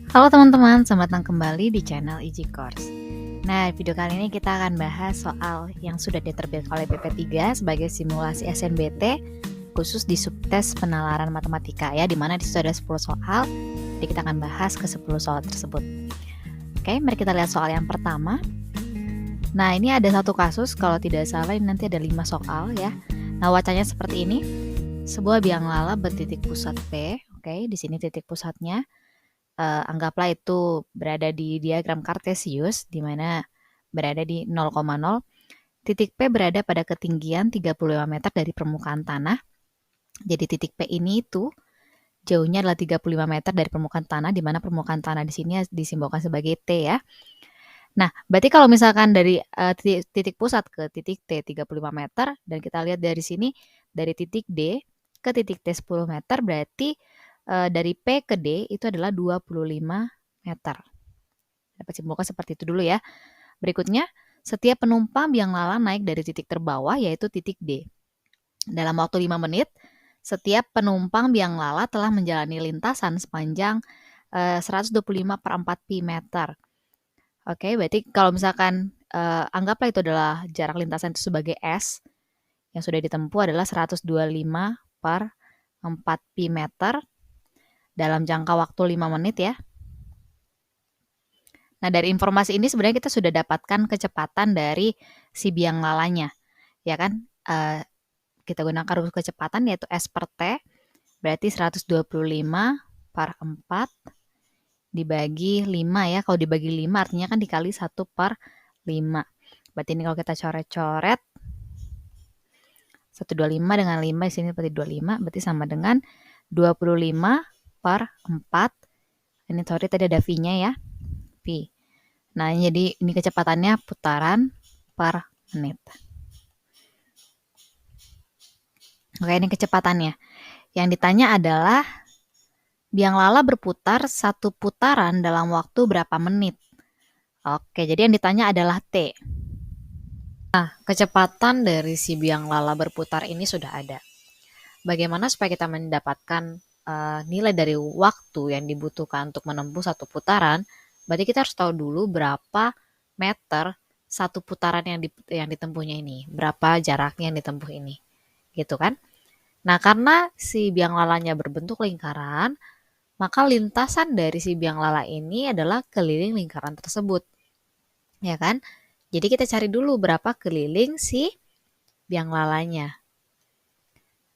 Halo teman-teman, selamat datang kembali di channel Easy Course. Nah, video kali ini kita akan bahas soal yang sudah diterbitkan oleh BP3 sebagai simulasi SNBT khusus di subtes penalaran matematika ya, dimana di situ ada 10 soal. Jadi kita akan bahas ke 10 soal tersebut. Oke, mari kita lihat soal yang pertama. Nah, ini ada satu kasus, kalau tidak salah ini nanti ada 5 soal ya. Nah, wacanya seperti ini. Sebuah biang lala bertitik pusat P, oke, di sini titik pusatnya. Anggaplah itu berada di diagram kartesius, di mana berada di 0,0. Titik P berada pada ketinggian 35 meter dari permukaan tanah. Jadi titik P ini itu jauhnya adalah 35 meter dari permukaan tanah, di mana permukaan tanah di sini disimbolkan sebagai T ya. Nah, berarti kalau misalkan dari titik pusat ke titik T 35 meter, dan kita lihat dari sini, dari titik D ke titik T 10 meter, berarti dari P ke D itu adalah 25 meter. Dapat simpulkan seperti itu dulu ya. Berikutnya, setiap penumpang biang lala naik dari titik terbawah yaitu titik D. Dalam waktu 5 menit, setiap penumpang biang lala telah menjalani lintasan sepanjang 125 per 4 pi meter. Oke, berarti kalau misalkan anggaplah itu adalah jarak lintasan itu sebagai S, yang sudah ditempuh adalah 125 per 4 pi meter dalam jangka waktu 5 menit ya. Nah, dari informasi ini sebenarnya kita sudah dapatkan kecepatan dari si biang lalanya, ya kan? Kita gunakan rumus kecepatan yaitu S per T, berarti 125 per 4 dibagi 5 ya. Kalau dibagi 5 artinya kan dikali 1 per 5. Berarti ini kalau kita coret-coret, 125 dengan 5 di sini berarti 25, berarti sama dengan 25 per 4. Ini sorry tadi ada V-nya ya, V. Nah, jadi ini kecepatannya putaran per menit. Oke, ini kecepatannya. Yang ditanya adalah biang lala berputar satu putaran dalam waktu berapa menit? Oke, jadi yang ditanya adalah T. Nah, kecepatan dari si biang lala berputar ini sudah ada. Bagaimana supaya kita mendapatkan nilai dari waktu yang dibutuhkan untuk menempuh satu putaran? Berarti kita harus tahu dulu berapa meter satu putaran yang ditempuhnya ini, berapa jaraknya yang ditempuh ini, gitu kan? Nah, karena si biang lalanya berbentuk lingkaran, maka lintasan dari si biang lala ini adalah keliling lingkaran tersebut, ya kan? Jadi kita cari dulu berapa keliling si biang lalanya.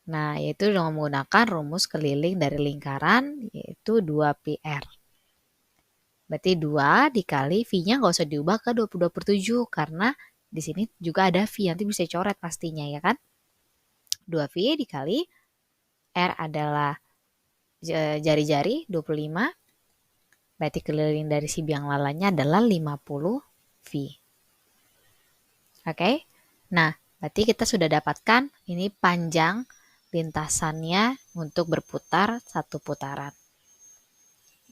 Nah, yaitu dengan menggunakan rumus keliling dari lingkaran, yaitu 2πr. Berarti 2 dikali V-nya nggak usah diubah ke 22/7, karena di sini juga ada V, nanti bisa coret pastinya ya kan. 2V dikali R adalah jari-jari 25, berarti keliling dari si biang lalanya adalah 50 V. Oke, nah berarti kita sudah dapatkan ini panjang lintasannya untuk berputar satu putaran.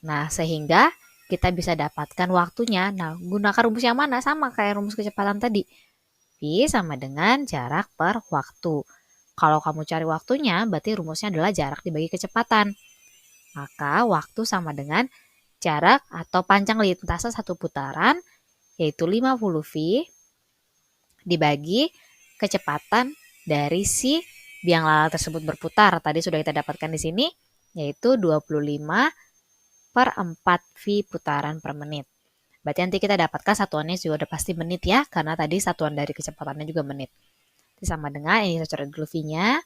Nah, sehingga kita bisa dapatkan waktunya. Nah, gunakan rumus yang mana? Sama kayak rumus kecepatan tadi. V sama dengan jarak per waktu. Kalau kamu cari waktunya, berarti rumusnya adalah jarak dibagi kecepatan. Maka waktu sama dengan jarak atau panjang lintasan satu putaran, yaitu 50 V, dibagi kecepatan dari si biang lala tersebut berputar. Tadi sudah kita dapatkan di sini, yaitu 25 per 4 V putaran per menit. Berarti nanti kita dapatkan satuannya juga udah pasti menit ya, karena tadi satuan dari kecepatannya juga menit. Itu sama dengan, ini kita coret dulu V-nya,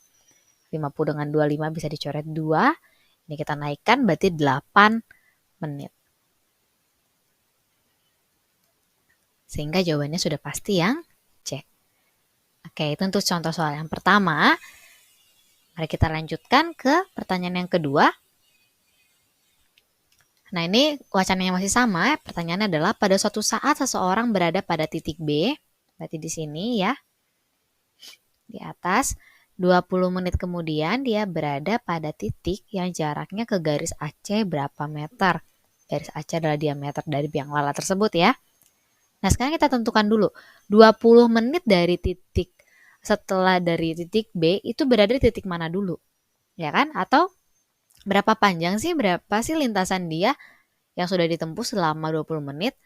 50 dengan 25 bisa dicoret 2, ini kita naikkan berarti 8 menit. Sehingga jawabannya sudah pasti yang C. Oke, itu untuk contoh soal yang pertama. Mari kita lanjutkan ke pertanyaan yang kedua. Nah, ini wacananya masih sama. Pertanyaannya adalah pada suatu saat seseorang berada pada titik B, berarti di sini ya, di atas, 20 menit kemudian dia berada pada titik yang jaraknya ke garis AC berapa meter. Garis AC adalah diameter dari biang lala tersebut ya. Nah, sekarang kita tentukan dulu, 20 menit dari titik, setelah dari titik B, itu berada di titik mana dulu? Ya kan? Atau berapa panjang sih, berapa sih lintasan dia yang sudah ditempuh selama 20 menit.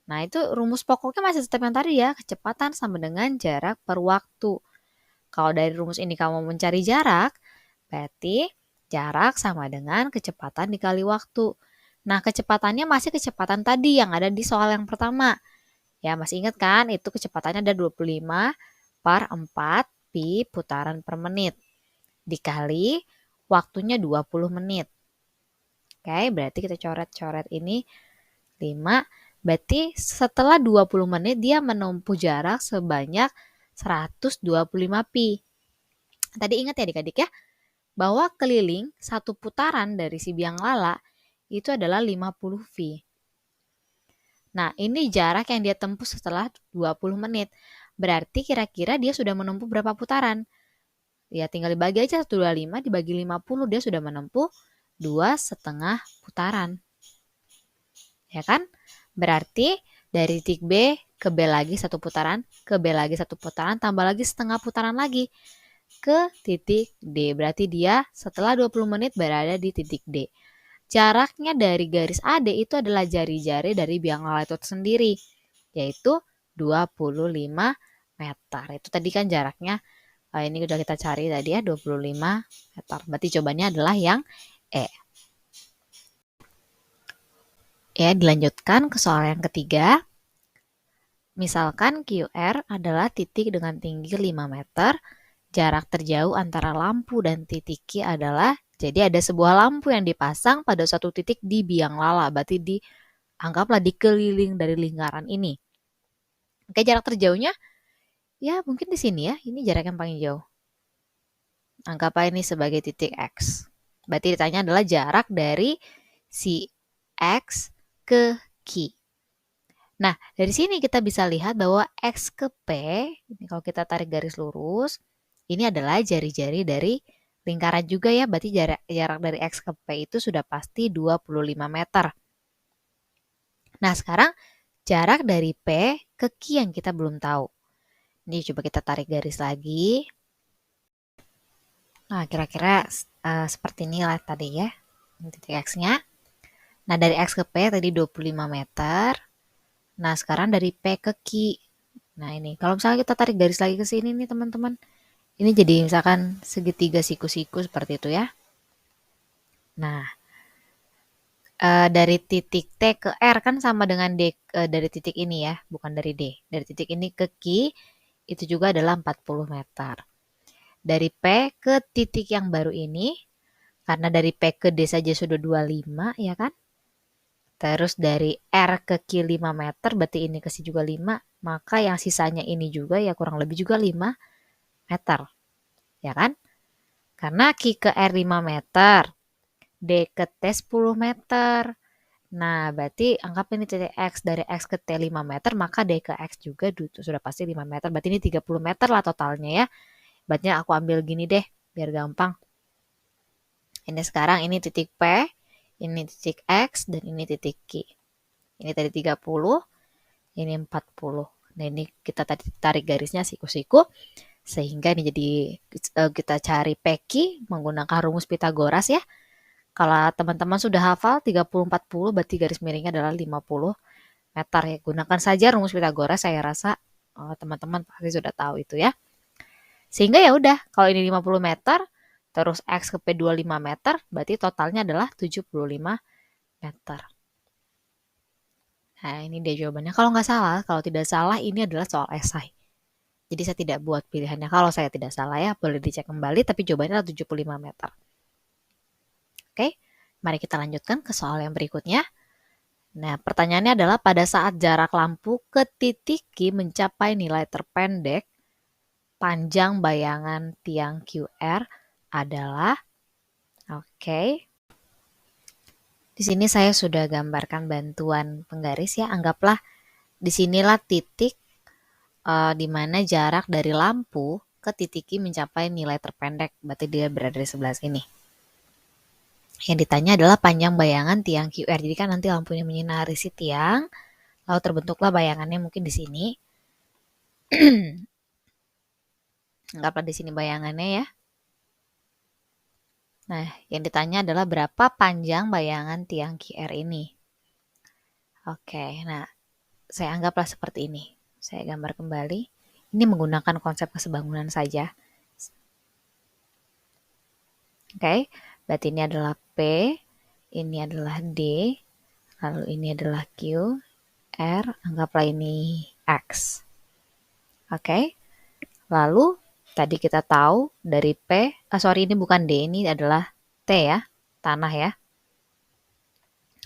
Nah, itu rumus pokoknya masih tetap yang tadi ya, kecepatan sama dengan jarak per waktu. Kalau dari rumus ini kamu mencari jarak, berarti jarak sama dengan kecepatan dikali waktu. Nah, kecepatannya masih kecepatan tadi yang ada di soal yang pertama. Ya, masih ingat kan? Itu kecepatannya ada 25 per 4 pi putaran per menit. Dikali waktunya 20 menit. Oke, berarti kita coret-coret ini 5. Berarti setelah 20 menit dia menempuh jarak sebanyak 125 pi. Tadi ingat ya adik-adik ya, bahwa keliling satu putaran dari si biang lala itu adalah 50 V. Nah, ini jarak yang dia tempuh setelah 20 menit. Berarti kira-kira dia sudah menempuh berapa putaran? Ya tinggal dibagi aja 125 dibagi 50 dia sudah menempuh 2,5 putaran. Ya kan? Berarti dari titik B ke B lagi satu putaran, ke B lagi satu putaran, tambah lagi setengah putaran lagi ke titik D. Berarti dia setelah 20 menit berada di titik D. Jaraknya dari garis AD itu adalah jari-jari dari biang lala itu sendiri, yaitu 25 meter. Itu tadi kan jaraknya, ini udah kita cari tadi ya, 25 meter. Berarti jawabannya adalah yang E. Ya, dilanjutkan ke soal yang ketiga. Misalkan QR adalah titik dengan tinggi 5 meter, jarak terjauh antara lampu dan titik Q adalah, jadi ada sebuah lampu yang dipasang pada suatu titik di biang lala, berarti anggaplah dikeliling dari lingkaran ini. Oke, jarak terjauhnya ya mungkin di sini ya, ini jarak yang paling jauh. Anggap ini sebagai titik X. Berarti ditanya adalah jarak dari si X ke Q. Nah, dari sini kita bisa lihat bahwa X ke P, ini kalau kita tarik garis lurus, ini adalah jari-jari dari lingkaran juga ya, berarti jarak dari X ke P itu sudah pasti 25 meter. Nah, sekarang jarak dari P ke Q yang kita belum tahu. Ini coba kita tarik garis lagi. Nah, kira-kira seperti inilah tadi ya, titik X-nya. Nah, dari X ke P tadi 25 meter. Nah, sekarang dari P ke Q. Nah, ini kalau misalnya kita tarik garis lagi ke sini nih teman-teman. Ini jadi misalkan segitiga siku-siku seperti itu ya. Nah, dari titik T ke R kan sama dengan D dari titik ini ya, bukan dari D. Dari titik ini ke Q itu juga adalah 40 meter. Dari P ke titik yang baru ini, karena dari P ke D saja sudah 25 ya kan. Terus dari R ke Q 5 meter, berarti ini ke sini juga 5. Maka yang sisanya ini juga ya kurang lebih juga 5 meter. Ya kan? Karena Q ke R 5 meter, D ke T 10 meter. Nah, berarti anggap ini titik X, dari X ke T 5 meter, maka D ke X juga sudah pasti 5 meter. Berarti ini 30 meter lah totalnya ya. Berarti aku ambil gini deh, biar gampang. Ini sekarang ini titik P, ini titik X, dan ini titik Q. Ini tadi 30, ini 40. Nah, ini kita tadi tarik garisnya siku-siku, sehingga ini jadi kita cari PQ menggunakan rumus Pitagoras ya. Kalau teman-teman sudah hafal 30-40, berarti garis miringnya adalah 50 meter ya. Gunakan saja rumus Pitagoras, saya rasa teman-teman pasti sudah tahu itu ya. Sehingga ya udah, kalau ini 50 meter, terus X ke P 25 meter, berarti totalnya adalah 75 meter. Nah, ini dia jawabannya. Kalau nggak salah, kalau tidak salah ini adalah soal esai. Jadi saya tidak buat pilihannya. Kalau saya tidak salah ya, boleh dicek kembali, tapi jawabannya adalah 75 meter. Oke, mari kita lanjutkan ke soal yang berikutnya. Nah, pertanyaannya adalah pada saat jarak lampu ke titik Q mencapai nilai terpendek, panjang bayangan tiang QR adalah, oke. Di sini saya sudah gambarkan bantuan penggaris ya. Anggaplah di sinilah titik di mana jarak dari lampu ke titik Q mencapai nilai terpendek. Berarti dia berada di sebelah sini. Yang ditanya adalah panjang bayangan tiang QR. Jadi kan nanti lampunya menyinari si tiang, lalu terbentuklah bayangannya mungkin di sini. Anggaplah di sini bayangannya ya. Nah, yang ditanya adalah berapa panjang bayangan tiang QR ini. Oke, nah saya anggaplah seperti ini. Saya gambar kembali. Ini menggunakan konsep kesebangunan saja. Oke, berarti ini adalah P, ini adalah D, lalu ini adalah Q, R, anggaplah ini X. Oke, lalu tadi kita tahu dari P, ini bukan D, ini adalah T ya, tanah ya.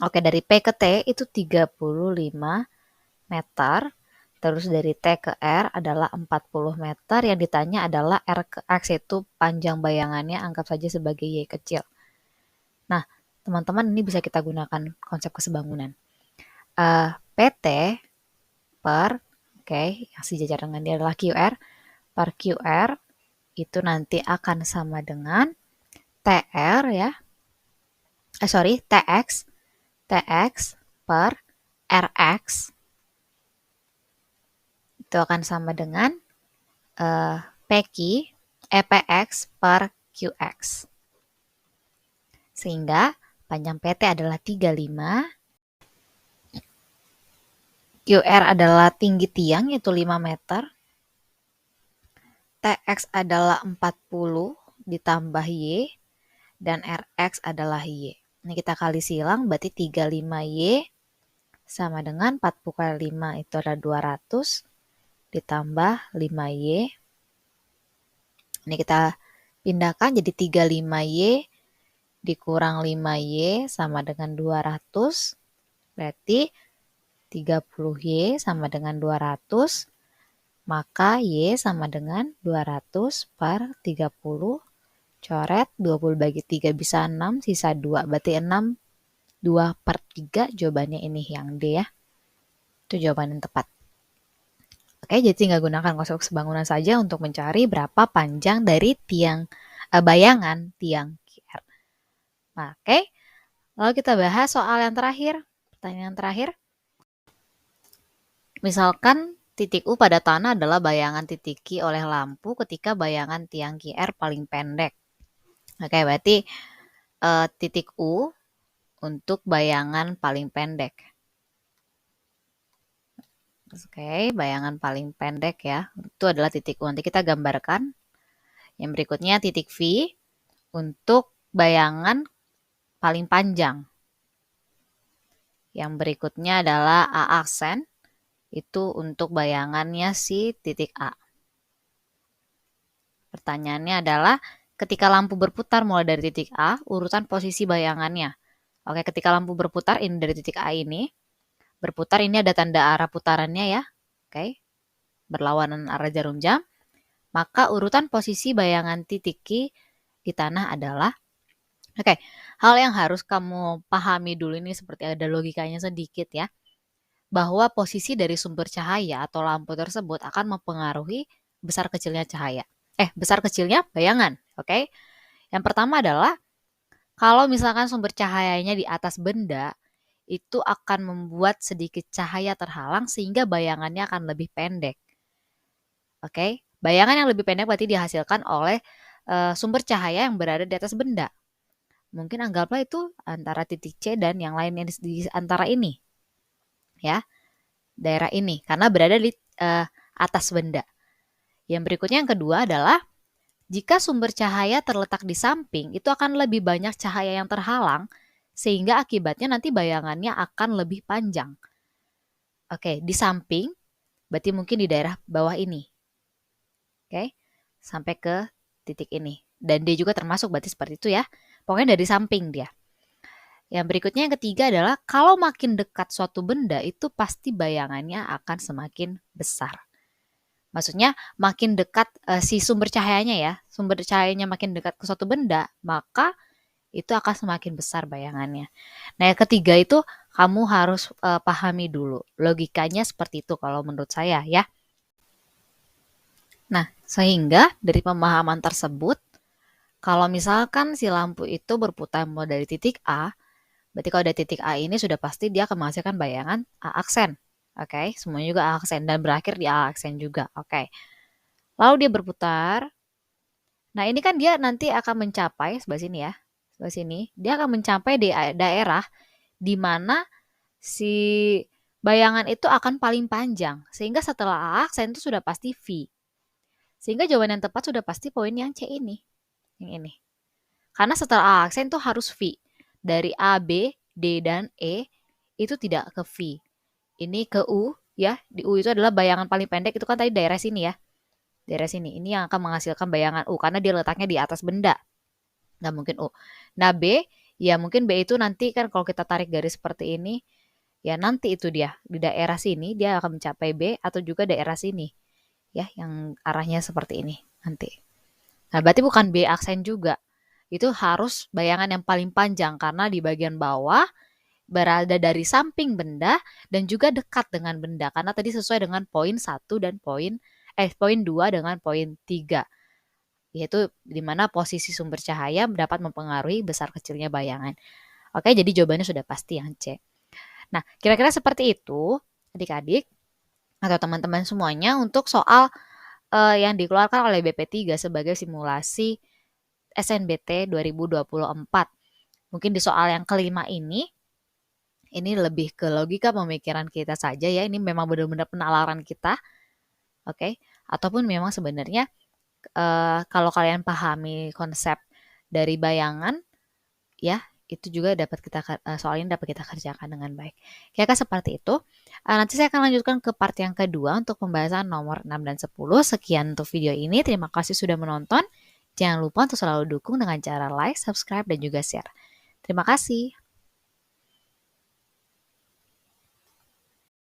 Oke, dari P ke T itu 35 meter. Terus dari T ke R adalah 40 meter. Yang ditanya adalah R ke X, itu panjang bayangannya anggap saja sebagai Y kecil. Nah, teman-teman, ini bisa kita gunakan konsep kesebangunan. PT per, yang sejajar dengan dia adalah QR, per QR itu nanti akan sama dengan TR ya. TX per RX itu akan sama dengan PX per QX. Sehingga panjang PT adalah 35, QR adalah tinggi tiang yaitu 5 meter, TX adalah 40 ditambah Y, dan RX adalah Y. Ini kita kali silang, berarti 35Y sama dengan 40 kali 5 itu adalah 200 ditambah 5Y. Ini kita pindahkan jadi 35Y dikurang 5Y sama dengan 200. Berarti 30Y sama dengan 200. Maka Y sama dengan 200 per 30. Coret, 20 bagi 3 bisa 6, sisa 2. Berarti 6, 2 per 3, jawabannya ini yang D ya. Itu jawaban yang tepat. Oke, jadi tinggal gunakan konsep kesebangunan saja untuk mencari berapa panjang dari bayangan tiang QR. Nah, oke, lalu kita bahas soal yang terakhir. Pertanyaan terakhir. Misalkan titik U pada tanah adalah bayangan titik Q oleh lampu ketika bayangan tiang QR paling pendek. Oke, berarti titik U untuk bayangan paling pendek. Oke, bayangan paling pendek ya, itu adalah titik U. Nanti kita gambarkan. Yang berikutnya titik V untuk bayangan paling panjang. Yang berikutnya adalah A aksen, itu untuk bayangannya si titik A. Pertanyaannya adalah, ketika lampu berputar mulai dari titik A, urutan posisi bayangannya. Oke, ketika lampu berputar ini dari titik A ini, berputar ini ada tanda arah putarannya ya. Oke, berlawanan arah jarum jam. Maka urutan posisi bayangan titik Q di tanah adalah, hal yang harus kamu pahami dulu ini seperti ada logikanya sedikit ya. Bahwa posisi dari sumber cahaya atau lampu tersebut akan mempengaruhi besar kecilnya cahaya. Besar kecilnya bayangan. Oke. Yang pertama adalah, kalau misalkan sumber cahayanya di atas benda, itu akan membuat sedikit cahaya terhalang sehingga bayangannya akan lebih pendek. Oke, bayangan yang lebih pendek berarti dihasilkan oleh sumber cahaya yang berada di atas benda. Mungkin anggaplah itu antara titik C dan yang lainnya di antara ini. Ya, daerah ini karena berada di atas benda. Yang berikutnya yang kedua adalah, jika sumber cahaya terletak di samping, itu akan lebih banyak cahaya yang terhalang, sehingga akibatnya nanti bayangannya akan lebih panjang. Oke, di samping, berarti mungkin di daerah bawah ini. Oke, sampai ke titik ini. Dan dia juga termasuk, berarti seperti itu ya. Pokoknya dari samping dia. Yang berikutnya yang ketiga adalah, kalau makin dekat suatu benda, itu pasti bayangannya akan semakin besar. Maksudnya makin dekat si sumber cahayanya ya, sumber cahayanya makin dekat ke suatu benda, maka itu akan semakin besar bayangannya. Nah, yang ketiga itu kamu harus pahami dulu. Logikanya seperti itu kalau menurut saya ya. Nah, sehingga dari pemahaman tersebut, kalau misalkan si lampu itu berputar mulai dari titik A, berarti kalau dari titik A ini sudah pasti dia akan menghasilkan bayangan A aksen. Oke, semuanya juga A aksen dan berakhir di A aksen juga. Oke. Lalu dia berputar. Nah, ini kan dia nanti akan mencapai sebelah sini ya. Sebelah sini, dia akan mencapai di daerah di mana si bayangan itu akan paling panjang, sehingga setelah A aksen itu sudah pasti V. Sehingga jawaban yang tepat sudah pasti poin yang C ini, yang ini. Karena setelah A aksen itu harus V. Dari A, B, D, dan E itu tidak ke V. Ini ke U, ya. Di U itu adalah bayangan paling pendek, itu kan tadi daerah sini ya. Daerah sini, ini yang akan menghasilkan bayangan U, karena dia letaknya di atas benda. Nggak mungkin U. Nah B, ya mungkin B itu nanti kan kalau kita tarik garis seperti ini, ya nanti itu dia di daerah sini dia akan mencapai B atau juga daerah sini ya yang arahnya seperti ini nanti. Nah, berarti bukan B aksen juga. Itu harus bayangan yang paling panjang karena di bagian bawah berada dari samping benda dan juga dekat dengan benda karena tadi sesuai dengan poin 1 dan poin 2 dengan poin 3, yaitu di mana posisi sumber cahaya dapat mempengaruhi besar kecilnya bayangan. Oke, jadi jawabannya sudah pasti yang C. Nah, kira-kira seperti itu adik-adik atau teman-teman semuanya untuk soal yang dikeluarkan oleh BP3 sebagai simulasi SNBT 2024. Mungkin di soal yang kelima ini lebih ke logika pemikiran kita saja ya. Ini memang benar-benar penalaran kita. Oke, ataupun memang sebenarnya kalau kalian pahami konsep dari bayangan ya, itu juga dapat kita soal ini dapat kita kerjakan dengan baik. Kira-kira seperti itu. Nanti saya akan lanjutkan ke part yang kedua untuk pembahasan nomor 6 dan 10. Sekian untuk video ini. Terima kasih sudah menonton. Jangan lupa untuk selalu dukung dengan cara like, subscribe, dan juga share. Terima kasih.